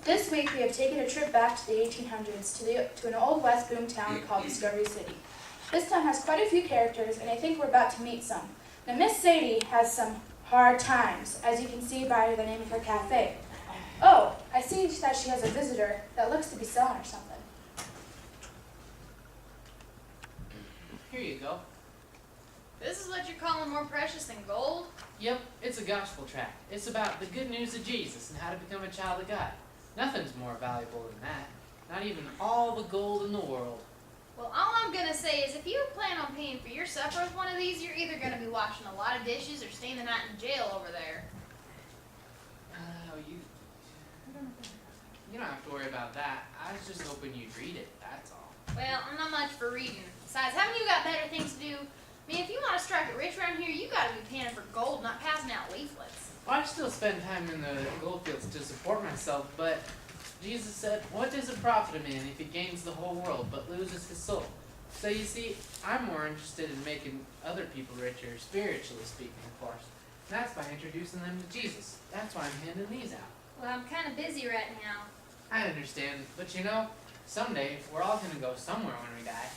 This week we have taken a trip back to the 1800s to an old West boom town called Discovery City. This town has quite a few characters, and I think we're about to meet some. Now, Miss Sadie has some hard times, as you can see by the name of her cafe. Oh, I see that she has a visitor that looks to be selling her something. Here you go. This is what you're calling more precious than gold? Yep, it's a gospel tract. It's about the good news of Jesus and how to become a child of God. Nothing's more valuable than that. Not even all the gold in the world. Well, all I'm gonna say is if you plan on paying for your supper with one of these, you're either gonna be washing a lot of dishes or staying the night in jail over there. You don't have to worry about that. I was just hoping you'd read it, that's all. Well, I'm not much for reading. Besides, haven't you got better things to do? I mean, if you want to strike it rich around here, you gotta be paying for gold, not passing out leaflets. Well, I still spend time in the gold fields to support myself, but Jesus said, what does it profit a man if he gains the whole world but loses his soul? So you see, I'm more interested in making other people richer, spiritually speaking, of course. And that's by introducing them to Jesus. That's why I'm handing these out. Well, I'm kind of busy right now. I understand, but you know, someday we're all going to go somewhere when we die.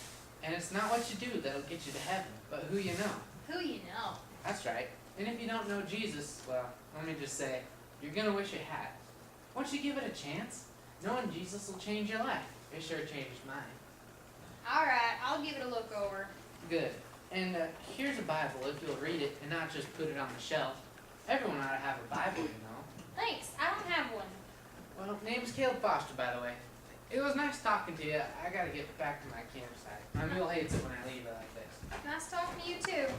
And it's not what you do that'll get you to heaven, but who you know. Who you know? That's right. And if you don't know Jesus, well, let me just say, you're going to wish you had. Won't you give it a chance? Knowing Jesus will change your life. It sure changed mine. Alright, I'll give it a look over. Good. And here's a Bible if you'll read it and not just put it on the shelf. Everyone ought to have a Bible, you know. Thanks, I don't have one. Well, name's Caleb Foster, by the way. It was nice talking to you. I gotta get back to my campsite. My mule hates it when I leave it like this. Nice talking to you too.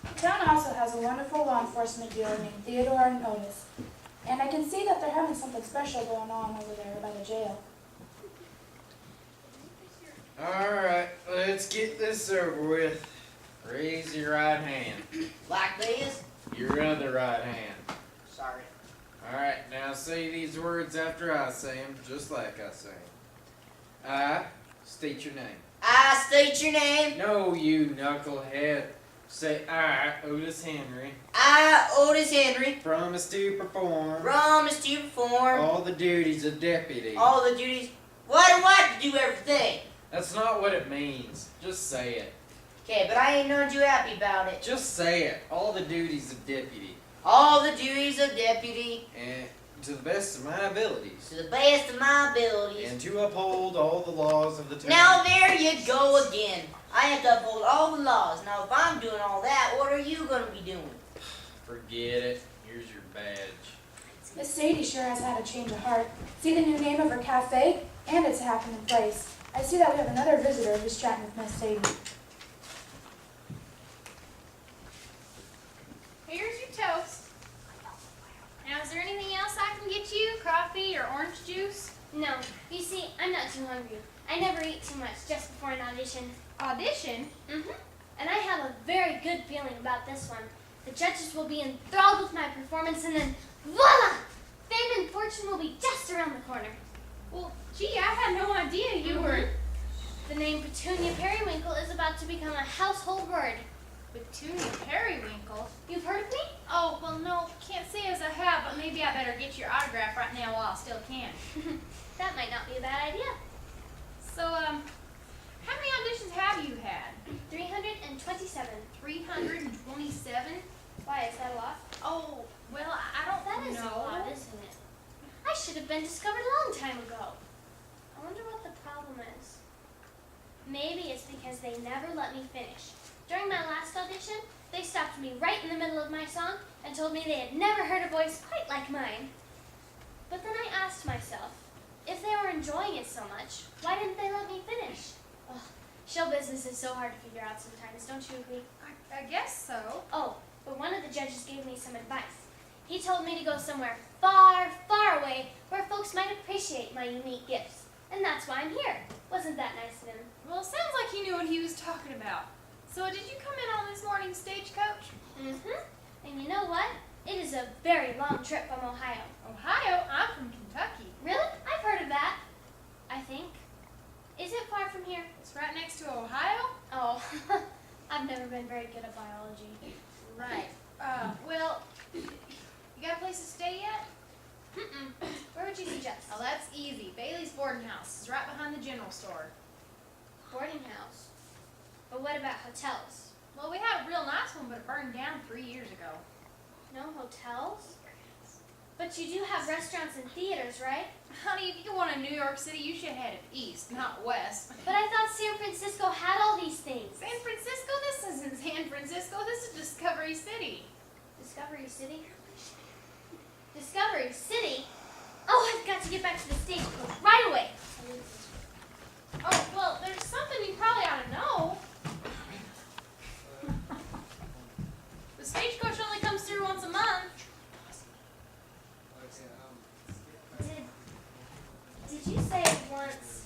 The town also has a wonderful law enforcement dealer named Theodore and Otis. And I can see that they're having something special going on over there by the jail. Alright, let's get this over with. Raise your right hand. Like this? Your other right hand. Sorry. Alright, now say these words after I say them, just like I say them. I state your name. I state your name. No, you knucklehead. Say I, Otis Henry, I, Otis Henry, promise to perform promise to perform all the duties of deputy. all the duties. What to do everything? That's not what it means. Just say it. Okay, but I ain't none too happy about it. Just say it. All the duties of deputy. All the duties of deputy And to the best of my abilities. to the best of my abilities. And to uphold all the laws of the town. Now there you go again. I have to uphold all the laws. Now if I'm doing all that, what are you going to be doing? Forget it. Here's your badge. Miss Sadie sure has had a change of heart. See the new name of her cafe? And it's a happening place. I see that we have another visitor who's chatting with Miss Sadie. Here's your toast. Now, is there anything else I can get you? Coffee or orange juice? No. You see, I'm not too hungry. I never eat too much just before an audition. Audition? Mm-hmm. And I have a very good feeling about this one. The judges will be enthralled with my performance, and then voila! Fame and fortune will be just around the corner. Well, gee, I had no idea you were The name Petunia Periwinkle is about to become a household word. Petunia Periwinkle. You've heard of me? Oh, well, no, can't say as I have, but maybe I better get your autograph right now while I still can. That might not be a bad idea. So, how many auditions have you had? 327. 327? Why, is that a lot? Oh, well, I don't That is know. a lot, isn't it? I should have been discovered a long time ago. I wonder what the problem is. Maybe it's because they never let me finish. During my last audition, they stopped me right in the middle of my song and told me they had never heard a voice quite like mine. But then I asked myself, if they were enjoying it so much, why didn't they let me finish? Ugh, show business is so hard to figure out sometimes, don't you agree? I guess so. Oh, but one of the judges gave me some advice. He told me to go somewhere far, far away where folks might appreciate my unique gifts. And that's why I'm here. Wasn't that nice of him? Well, it sounds like he knew what he was talking about. So, did you come in on this morning's stagecoach? Mm-hmm. And you know what? It is a very long trip from Ohio. Ohio? I'm from Kentucky. Really? I've heard of that. I think. Is it far from here? It's right next to Ohio? Oh, I've never been very good at biology. Right. Well, you got a place to stay yet? Mm-mm. Where would you suggest? Oh, that's easy. Bailey's boarding house is right behind the general store. Boarding house. But what about hotels? Well, we had a real nice one, but it burned down 3 years ago. No hotels? But you do have restaurants and theaters, right? Honey, if you want a New York City, you should head east, not west. But I thought San Francisco had all these things. San Francisco? This isn't San Francisco. This is Discovery City. Discovery City? Discovery City? Oh, I've got to get back to the stagecoach right away. Oh, well, there's something you probably ought to know. The stagecoach only comes through once a month. Did you say once